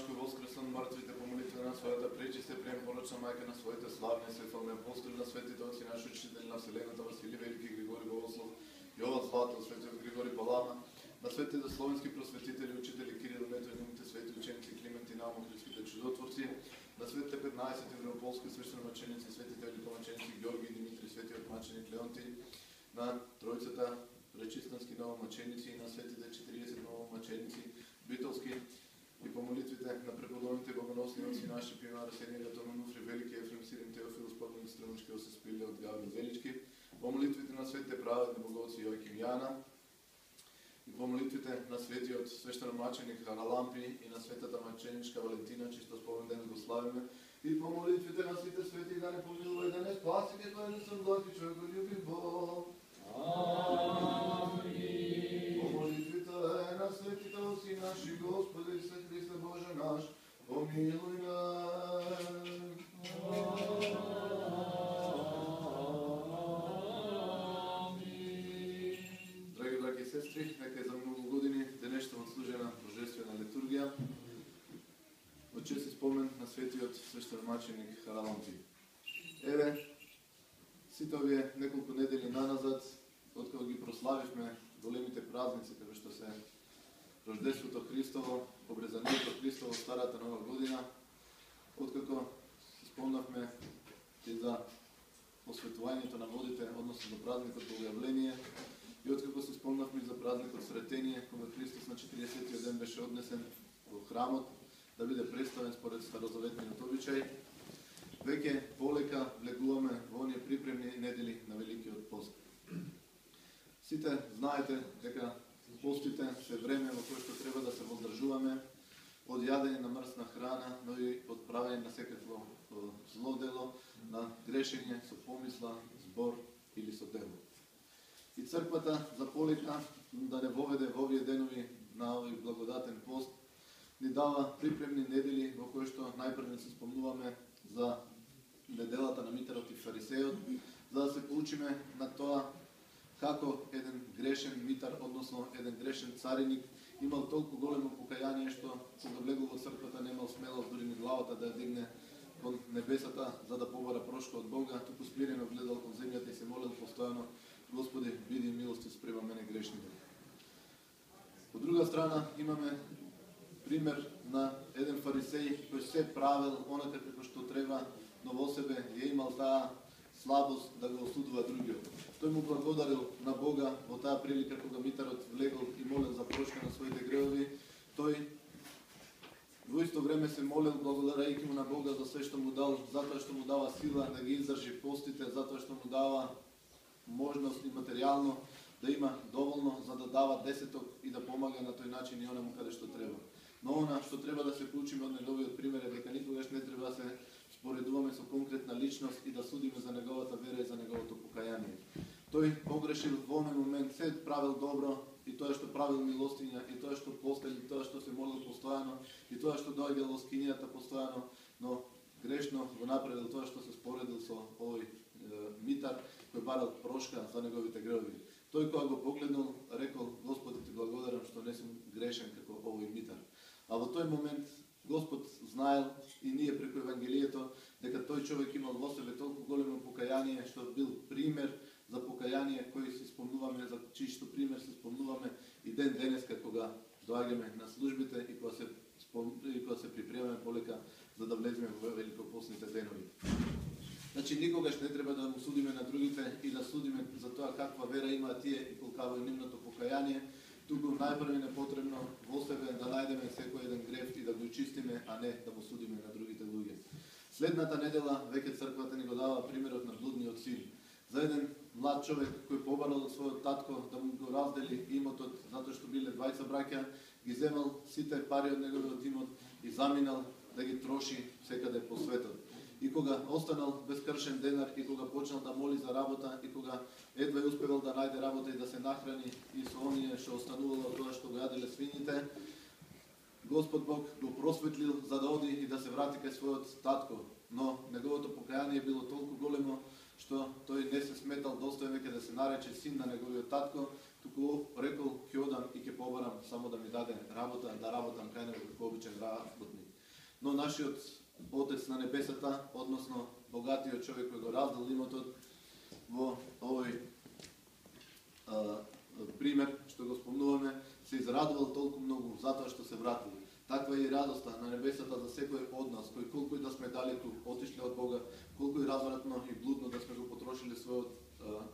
кој воскресан мртвите по молитва на својата пречиста преемпорочна мајка, на своите славни световни апостоли, на светите отци, наши учители на Вселената, Василий Велики, Григорий Богослов, Јован Златов, светиот Григорий Палама, на светите словенски просветители, учители Кирил Метој, нивните свети ученици Климент и Наум, христските чудотворци, на светите 15 римополски свештеnomаченици, светите великомаченици Георги и Димитри, светиот маченик Леонтий, на тројцата пречистански новомаченици и на светите 40 новомаченици битолски, и по молитвите на преподобните богоносни отци наши Пима Арсения, Гатон Онуфри, Велики Ефрем, Сирим Теофил, Спомнен Странучки, Осеспиле от Гаврил Велички, по молитвите на светите праведни боговци Јоаким Јана, и по молитвите на светиот свештеномаченик Харалампи и на светата маченичка Валентина, чисто спомен ден го славиме, и по молитвите на сите свети да не помилува и да не спаси, ке тој не сум благ и човек го љуби Бог. Амин. По молитвите на светите отци наши Господи Исусе Христе Боже наш, помилуј нас. Драги браќи и сестри, нека е за многу години денешта отслужена божествена литургија од чест и спомен на светиот свештеномаченик Харалампи. Еве, сите овие неколку недели наназад, откако ги прославивме големите празници, како што се Рождеството Христово, Обрезанието Христово, Старата Нова година, откако се спомнавме и за осветувањето на водите, односно за празникот Богојавление, и откако се спомнавме за празникот Сретение, кога Христос на 40-тиот ден беше однесен во храмот да биде представен според старозаветниот обичај, веќе полека влегуваме во оние припремни недели на Великиот пост. Сите знаете дека постите се време во кое што треба да се воздржуваме од јадење на мрсна храна, но и од правење на секакво зло дело, на грешење со помисла, збор или со дело. И црквата за полека да не воведе во овие денови на овој благодатен пост, ни дава припремни недели во кои што најпрво се спомнуваме за неделата на Митарот и Фарисеот, за да се поучиме на тоа како еден грешен митар, односно еден грешен цариник, имал толку големо покаяние што кога влегол во црквата немал смелост дури ни главата да ја дигне кон небесата за да побара прошка од Бога, туку смирено гледал кон земјата и се молел постојано: Господи, биди милостив спрема мене грешникот. Од друга страна имаме пример на еден фарисеј кој се правел онака како што треба, но во себе ја имал таа слабост да го осудува другиот. Тој му благодарил на Бога во таа прилика кога митарот влегол и молел за прошка на своите гревови. Тој во исто време се молел благодарајќи му на Бога за све што му дал, затоа што му дава сила да ги издржи постите, затоа што му дава можност и материјално да има доволно за да дава десеток и да помага на тој начин и онаму каде што треба. Но она што треба да се поучиме од неговиот пример е дека никогаш не треба да се споредуваме со конкретна личност и да судиме за неговата вера и за неговото покаяние. Тој погрешил во оној момент, се правил добро, и тоа што правил милостиња, и тоа што постел, и тоа што се молил постојано, и тоа што доаѓал во скинијата постојано, но грешно го направил тоа што се споредил со овој митар кој барал прошка за неговите гревови. Тој кога го погледнал, рекол: Господи, ти благодарам што не сум грешен како овој митар. А во тој момент Господ знаел и ние преку Евангелието дека тој човек имал во себе толку големо покаяние што бил пример за покаяние кој се спомнуваме, за чиј што пример се спомнуваме и ден денеска кога доаѓаме на службите и кога се припремаме полека за да влеземе во великопостните денови. Значи никогаш не треба да му судиме на другите и да судиме за тоа каква вера имаат тие и колкаво е нивното покаяние. Туку најпрво е потребно во себе да најдеме секој еден грев и да го чистиме, а не да му судиме на другите луѓе. Следната недела веќе црквата ни го дава примерот на блудниот син. За еден млад човек кој побарал од својот татко да му го раздели имотот затоа што биле двајца браќа, ги земал сите пари од неговиот имот и заминал да ги троши секаде по светот. И кога останал безкршен денар, и кога почнал да моли за работа, и кога едва успевал да најде работа и да се нахрани и со оние што останувало од тоа што го јаделе свините, Господ Бог го просветлил за да оди и да се врати кај својот татко. Но неговото покаяние било толку големо што тој не се сметал достоен веќе да се нарече син на неговиот татко, туку рекол: ќе одам и ќе побарам само да ми даде работа, да работам кај него како обичен работник. но нашиот Отец на небесата, односно богатиот човек кој го раздал имотот, во овој пример што го спомнуваме, се израдувал толку многу затоа што се вратил. Таква е и радоста на небесата за секој од нас, кој колку и да сме далеку отишли од Бога, колку и развратно и блудно да сме го потрошили својот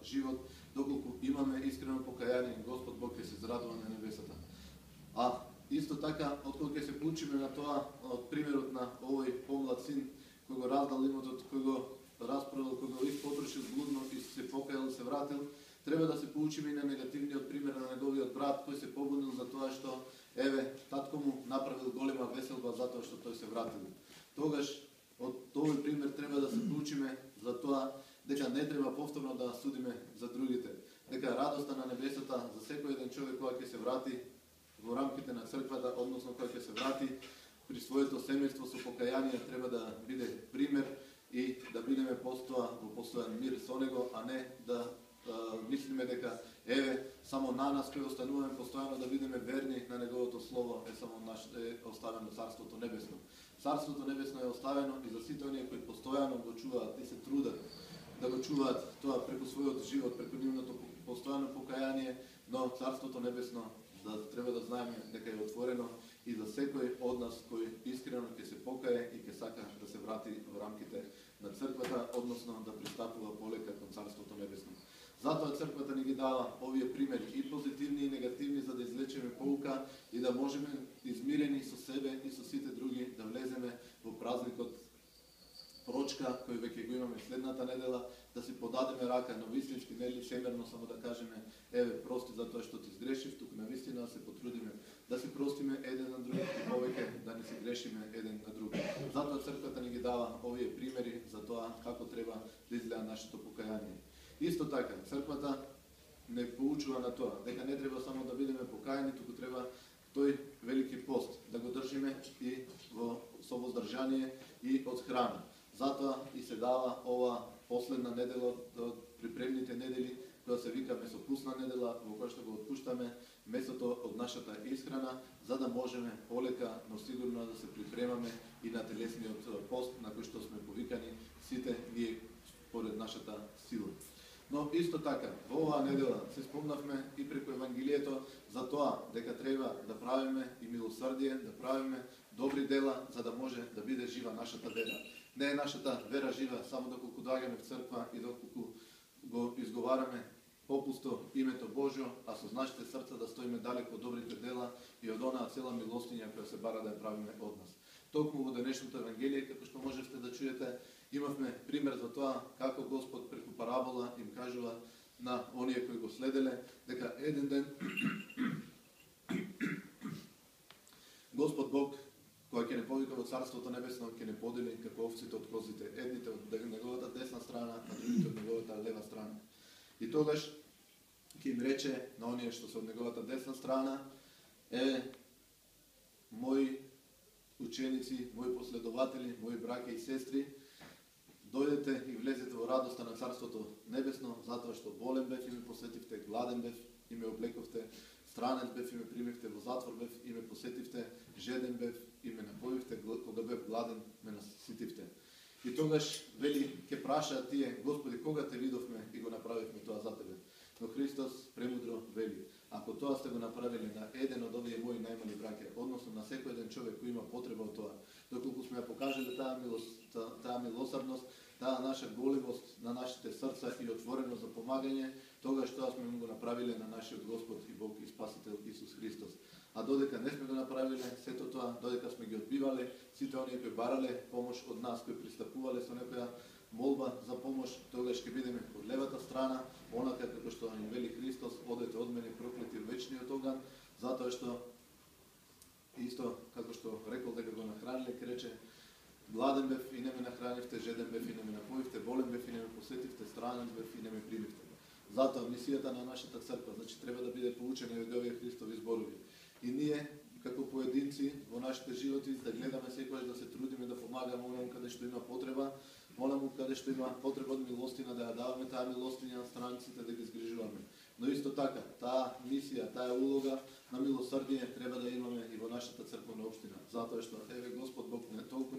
живот, доколку имаме искрено покаяние, Господ Бог ќе се израдува на небесата. А исто така, откога ќе се получиме на тоа, од примерот на овој помлад син, кој го раздал имотот, кој го распродал, кој го испотрошил блудно и се покајал и се вратил, треба да се получиме и на негативниот пример на неговиот брат, кој се побунил за тоа што, еве, татко му направил голема веселба затоа што тој се вратил. Тогаш, од овој пример треба да се получиме за тоа дека не треба повторно да судиме за другите. Дека радоста на небесата за секој еден човек кој ќе се врати во рамките на црквата, односно кој ќе се врати при своето семејство со покаяние, треба да биде пример и да бидеме постоа во постојан мир со него, а не да мислиме дека еве само на нас кои остануваме постојано да бидеме верни на неговото слово е само оставено Царството небесно. Царството небесно е оставено и за сите оние кои постојано го чуваат и се трудат да го чуваат тоа преку својот живот, преку нивното постојано покаяние, но Царството небесно треба да знаеме дека е отворено и за секој од нас кој искрено ќе се покае и ќе сака да се врати во рамките на црквата, односно да пристапува полека кон Царството небесно. Затоа црквата ни ги дава овие примери и позитивни и негативни за да извлечеме поука и да можеме измирени со себе и со сите други да влеземе во празникот Прочка, кој веќе го имаме следната недела, да си подадеме рака, но вистински не лицемерно само да кажеме еве прости за тоа што ти сгрешив, туку навистина да се потрудиме да се простиме еден на друг и повеќе да не се грешиме еден на друг. Затоа црквата ни ги дава овие примери за тоа како треба да изгледа нашето покаяние. Исто така, црквата не поучува на тоа дека не треба само да бидеме покаяни, туку треба тој велики пост да го држиме и со воздржание и од храна. Затоа и се дава ова последна недела од припремните недели, која се вика месопусна недела, во која што го отпуштаме месото од нашата исхрана, за да можеме полека, но сигурно да се припремаме и на телесниот пост, на кој што сме повикани сите ние според нашата сила. Но исто така, во оваа недела се спомнавме и преку Евангелието за тоа дека треба да правиме и милосрдие, да правиме добри дела, за да може да биде жива нашата вера. Не е нашата вера жива само доколку доаѓаме в црква и доколку го изговараме попусто името Божјо, а со нашите срца да стоиме далеко од добрите дела и од онаа цела милостиња која се бара да ја правиме од нас. Токму во денешното Евангелие, како што можевте да чуете, имавме пример за тоа како Господ преку парабола им кажува на оние кои го следеле дека еден ден Господ Бог кој ќе не повика во Царството небесно, ќе не подели како овците од козите, едните од неговата десна страна, а другите од неговата лева страна. И тогаш ќе им рече на оние што се од неговата десна страна, мои ученици, мои последователи, мои браќа и сестри, дојдете и влезете во радоста на Царството небесно, затоа што болен бев и ме посетивте, гладен бев и ме облековте, странен бев и ме примивте, во затвор бев и ме посетивте, жеден бев и ме напоивте, кога бев гладен ме наситивте. И тогаш вели ќе прашаат тие, Господи, кога те видовме и го направивме тоа за тебе? Но Христос премудро вели, ако тоа сте го направиле на еден од овие мои најмали браќа, односно на секој еден човек кој има потреба од тоа, доколку сме ја покажале таа милосрдност, таа наша големост на нашите срца и отвореност за помагање, тогаш тоа сме го направиле на нашиот Господ и Бог и Спасител Исус Христос. А додека не сме го направиле сето тоа, додека сме ги одбивале, сите оние кои барале помош од нас, кои пристапувале со некоја молба за помош, тогаш ќе бидеме од левата страна, онака како што ни вели Христос, одете од мене проклети од вечниот оган, затоа што исто како што рекол дека го нахраниле, ќе рече гладен бев и не ме нахранивте, жеден бев и не ме напоивте, болен бев и не ме посетивте, странен бев и не ме примивте. Затоа мисијата на нашата црква, значи треба да биде поучена од овие Христови зборови. И ние како поединци во нашите животи да гледаме секогаш да се трудиме да помагаме оному каде што има потреба, оному каде што има потреба од милостина да ја даваме таа милостина на страниците да ги згрижуваме. Но исто така, таа мисија, таа улога на милосрдие треба да имаме и во нашата црковна општина, затоа што еве Господ Бог не толку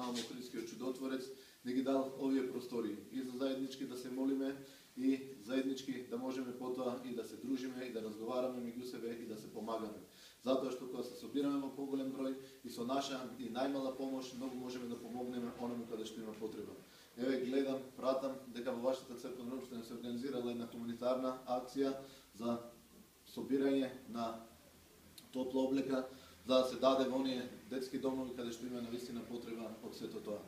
признавам Охридскиот чудотворец, да ги дал овие простори и за заеднички да се молиме и заеднички да можеме потоа и да се дружиме и да разговараме меѓу себе и да се помагаме. Затоа што кога се собираме во поголем број и со наша и најмала помош многу можеме да помогнеме оному каде што има потреба. Еве гледам, пратам дека во вашата црквена општина се организирала една комунитарна акција за собирање на топла облека, за да се даде во оние детски домови каде што има навистина потреба од сето тоа.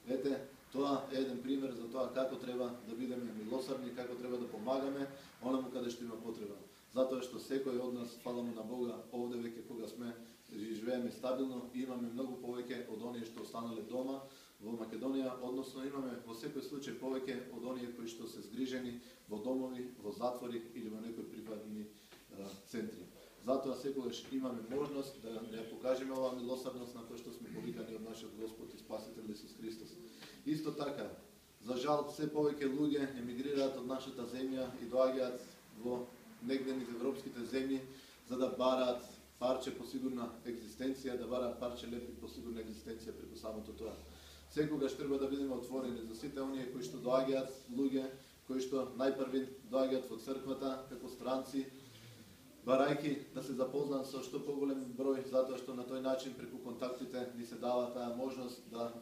Ете, тоа е еден пример за тоа како треба да бидеме милосрдни, како треба да помагаме оному каде што има потреба. Затоа што секој од нас, фала му на Бога, овде веќе кога сме живееме стабилно и имаме многу повеќе од оние што останале дома во Македонија, односно имаме во секој случај повеќе од оние кои што се згрижени во домови, во затвори или во некои прифатни центри. Затоа секогаш имаме можност да ја покажеме оваа милосрдност на која што сме повикани од нашиот Господ и Спасител Исус Христос. Исто така, за жал, се повеќе луѓе емигрираат од нашата земја и доаѓаат во негде низ европските земји за да бараат парче по сигурна екзистенција, да бараат парче лепи по сигурна екзистенција преку самото тоа. Секогаш треба да бидеме отворени за сите оние кои што доаѓаат, луѓе кои што најпрви доаѓаат во црквата како странци, барајки да се запознаат со што поголем број, затоа што на тој начин преку контактите ни се дава таа можност да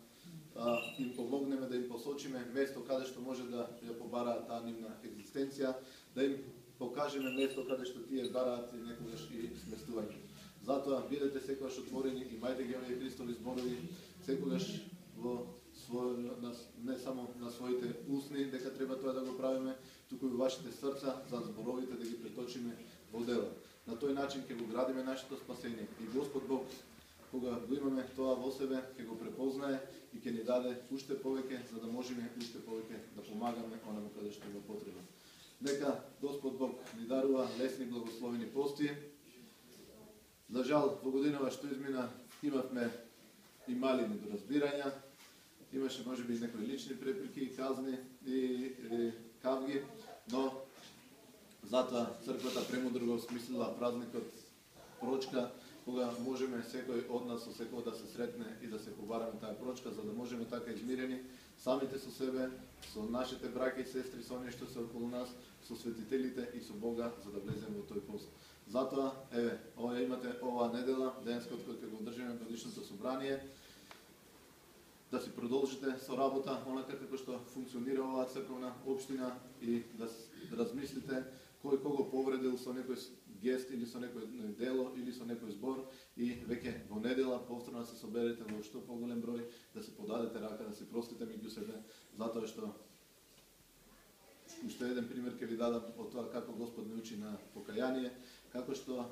им помогнеме, да им посочиме место каде што може да ја побараат таа нивна екзистенција, да им покажеме место каде што тие бараат и некогаш и сместување. Затоа бидете секогаш отворени, имајте ги овие Христови зборови, секогаш не само на своите усни дека треба тоа да го правиме, туку и во вашите срца за зборовите да ги преточиме во дело. На тој начин ќе го градиме нашето спасение и Господ Бог, кога го имаме тоа во себе, ќе го препознае и ќе ни даде уште повеќе за да можеме уште повеќе да помагаме онаму каде што има потреба. Нека Господ Бог ни дарува лесни благословени пости. За жал, во годинава што измина имавме и мали недоразбирања, имаше можеби некои лични препреки, казни и кавги, но затоа црквата премудро го смислила празникот прочка, кога можеме секој од нас со секој да се сретне и да се побараме таа прочка, за да можеме така измирени самите со себе, со нашите браќа и сестри, со оние што се околу нас, со светителите и со Бога, за да влеземе во тој пост. Затоа, еве, имате оваа недела, денскот кој ќе го одржиме годишното собрание, да си продолжите со работа, онака како што функционира оваа црковна општина и да размислите кој кого повредил со некој гест или со некој дело или со некој збор и веќе во недела повторно да се соберете во што поголем број, да се подадете рака, да се простите меѓу себе, затоа што уште еден пример ќе ви дадам од тоа како Господ не учи на покаяние, како што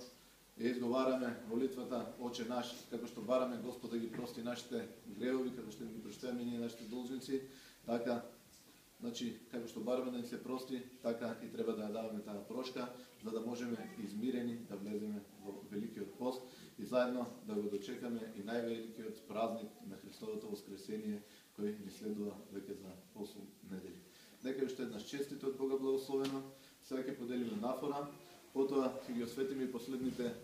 ја изговараме молитвата Оче наш, како што бараме Господ да ги прости нашите гревови, како што ги простиме ние нашите должници, така, значи, како што бараме да ни се прости, така и треба да ја даваме таа прошка, за да можеме измирени да влеземе во великиот пост и заедно да го дочекаме и највеликиот празник на Христовото воскресение, кој ни следува веќе за 8 недели. Нека уште еднаш честито од Бога благословено, сега ќе поделиме нафора, потоа ќе ги осветиме и последните